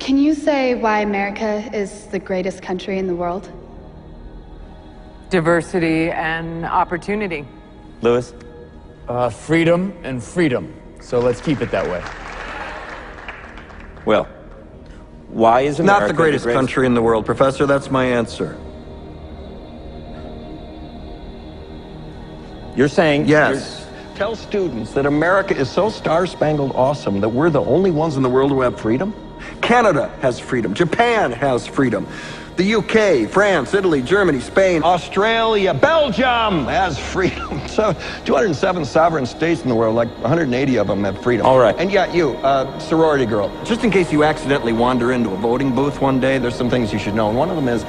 Can you say why America is the greatest country in the world? Diversity and opportunity. Lewis? Freedom and freedom. So let's keep it that way. Well, why is America Not the greatest country in the world, Professor. That's my answer. You're saying... Yes. Tell students that America is so star-spangled awesome that we're the only ones in the world who have freedom. Canada has freedom. Japan has freedom. The UK, France, Italy, Germany, Spain, Australia, Belgium has freedom. So 207 sovereign states in the world, like 180 of them have freedom. All right. And yet you, sorority girl, just in case you accidentally wander into a voting booth one day, there's some things you should know. And one of them is,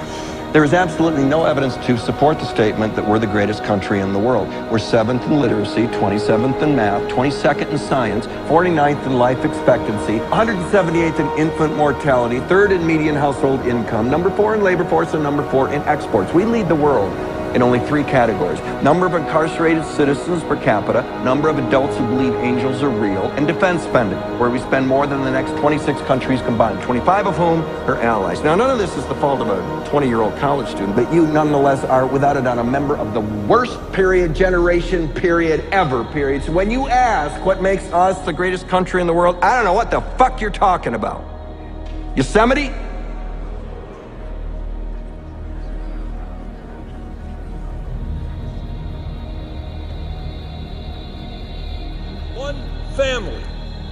there is absolutely no evidence to support the statement that we're the greatest country in the world. We're 7th in literacy, 27th in math, 22nd in science, 49th in life expectancy, 178th in infant mortality, 3rd in median household income, number 4 in labor force, and number 4 in exports. We lead the world in only 3 categories: number of incarcerated citizens per capita, number of adults who believe angels are real, and defense spending, where we spend more than the next 26 countries combined, 25 of whom are allies. Now, none of this is the fault of a 20-year-old college student, but you nonetheless are, without a doubt, a member of the worst generation ever. So when you ask what makes us the greatest country in the world, I don't know what the fuck you're talking about. Yosemite? One family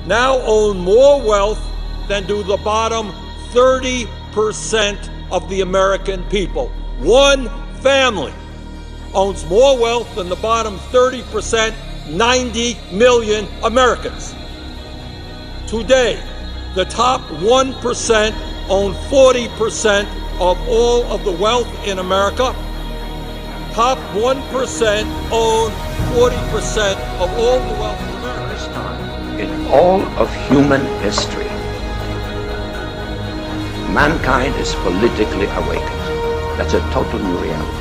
now own more wealth than do the bottom 30% of the American people. One family owns more wealth than the bottom 30%, 90 million Americans. Today, the top 1% own 40% of all of the wealth in America. Top 1% own 40% of all the wealth in America. In all of human history, mankind is politically awakened. That's a total new reality.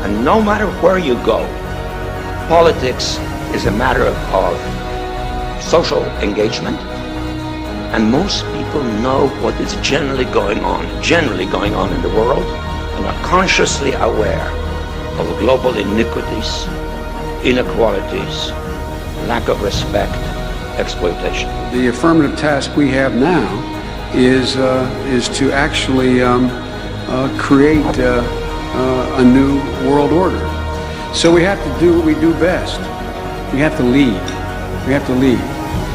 And no matter where you go, politics is a matter of social engagement. And most people know what is generally going on in the world, and are consciously aware of global iniquities, inequalities, lack of respect, exploitation. The affirmative task we have now is to actually create a new world order. So we have to do what we do best. We have to lead. We have to lead.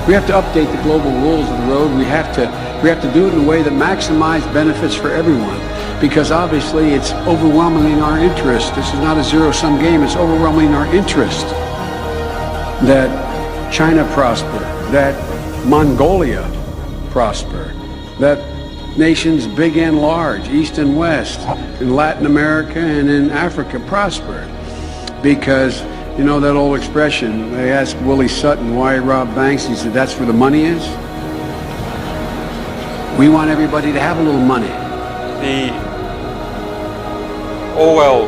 We have to update the global rules of the road. We have to do it in a way that maximizes benefits for everyone, because obviously it's overwhelmingly in our interest. This is not a zero-sum game. It's overwhelmingly in our interest that China prosper, that Mongolia prosper, that nations big and large, East and West, in Latin America and in Africa prosper. Because, you know that old expression, they asked Willie Sutton why he robbed banks, he said, that's where the money is. We want everybody to have a little money. Orwell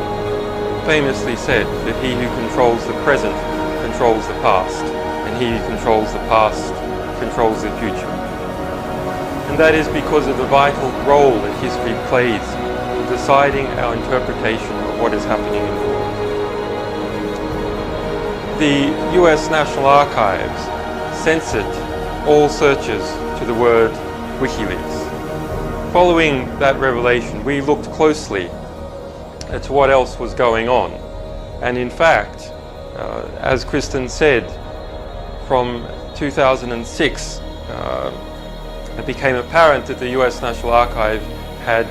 famously said that he who controls the present controls the past, and he who controls the past controls the future. And that is because of the vital role that history plays in deciding our interpretation of what is happening in the world. The US National Archives censored all searches to the word WikiLeaks. Following that revelation, we looked closely to what else was going on. And in fact, as Kristen said, from 2006, it became apparent that the US National Archive had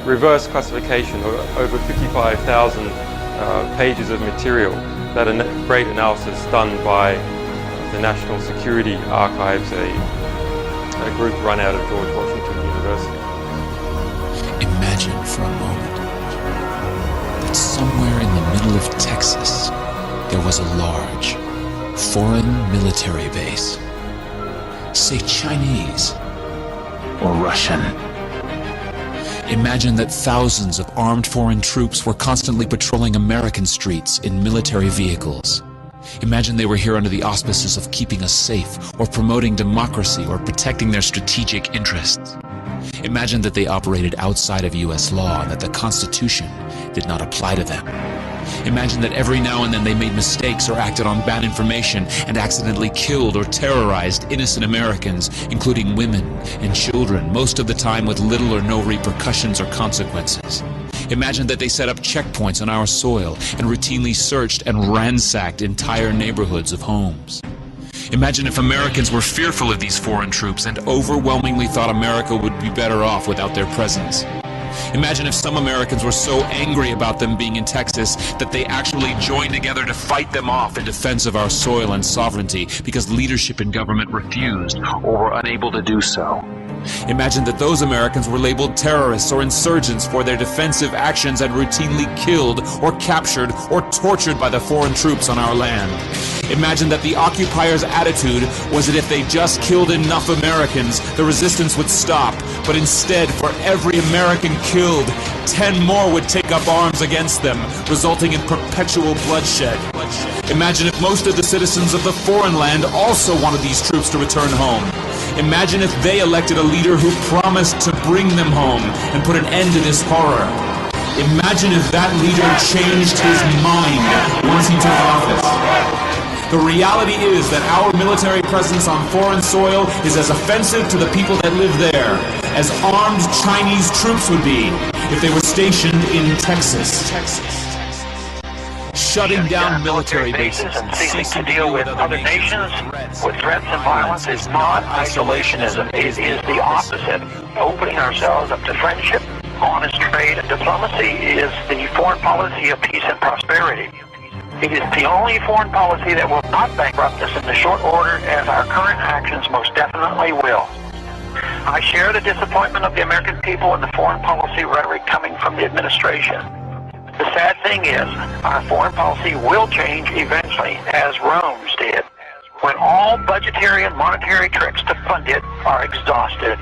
reverse classification of over 55,000 pages of material. That a great analysis done by the National Security Archives, a group run out of George Washington University. Imagine for a moment that somewhere in the middle of Texas there was a large foreign military base, say Chinese or Russian. Imagine that thousands of armed foreign troops were constantly patrolling American streets in military vehicles. Imagine they were here under the auspices of keeping us safe, or promoting democracy, or protecting their strategic interests. Imagine that they operated outside of U.S. law and that the Constitution did not apply to them. Imagine that every now and then they made mistakes or acted on bad information and accidentally killed or terrorized innocent Americans, including women and children, most of the time with little or no repercussions or consequences. Imagine that they set up checkpoints on our soil and routinely searched and ransacked entire neighborhoods of homes. Imagine if Americans were fearful of these foreign troops and overwhelmingly thought America would be better off without their presence. Imagine if some Americans were so angry about them being in Texas that they actually joined together to fight them off in defense of our soil and sovereignty because leadership in government refused or were unable to do so. Imagine that those Americans were labeled terrorists or insurgents for their defensive actions and routinely killed or captured or tortured by the foreign troops on our land. Imagine that the occupiers' attitude was that if they just killed enough Americans, the resistance would stop, but instead, for every American killed, 10 more would take up arms against them, resulting in perpetual bloodshed. Imagine if most of the citizens of the foreign land also wanted these troops to return home. Imagine if they elected a leader who promised to bring them home and put an end to this horror. Imagine if that leader changed his mind once he took office. The reality is that our military presence on foreign soil is as offensive to the people that live there as armed Chinese troops would be if they were stationed in Texas. Shutting down military bases and ceasing to deal with other nations with threats and violence is not isolationism. It is the opposite. Opening ourselves up to friendship, honest trade, and diplomacy is the foreign policy of peace and prosperity. It is the only foreign policy that will not bankrupt us in the short order, as our current actions most definitely will. I share the disappointment of the American people in the foreign policy rhetoric coming from the administration. The sad thing is, our foreign policy will change eventually, as Rome's did, when all budgetary and monetary tricks to fund it are exhausted.